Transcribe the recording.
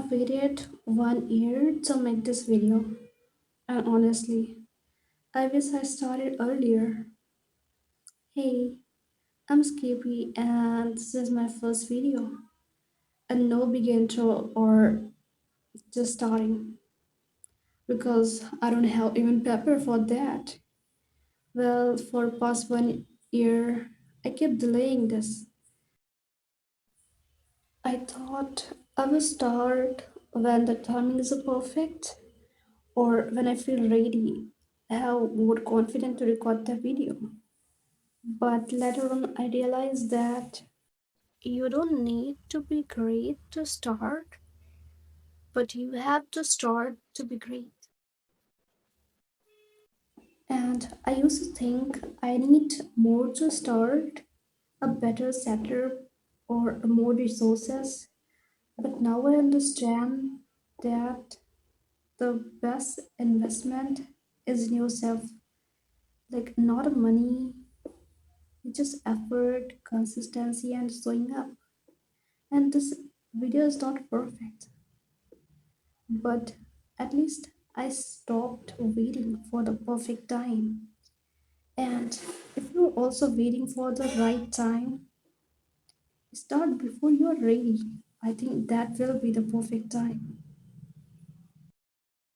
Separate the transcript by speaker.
Speaker 1: I've waited 1 year to make this video, and honestly, I wish I started earlier. Hey, I'm Skippy, and this is my first video. And no big intro or just starting, because I don't have even paper for that. Well, for past 1 year, I kept delaying this. I thought I will start when the timing is perfect or when I feel ready, have more confident to record the video. But later on, I realized that you don't need to be great to start, but you have to start to be great. And I used to think I need more to start, a better setup, or more resources. But now I understand that the best investment is in yourself, like not money, just effort, consistency, and showing up. And this video is not perfect, but at least I stopped waiting for the perfect time. And if you're also waiting for the right time, start before you're ready. I think that will be the perfect time.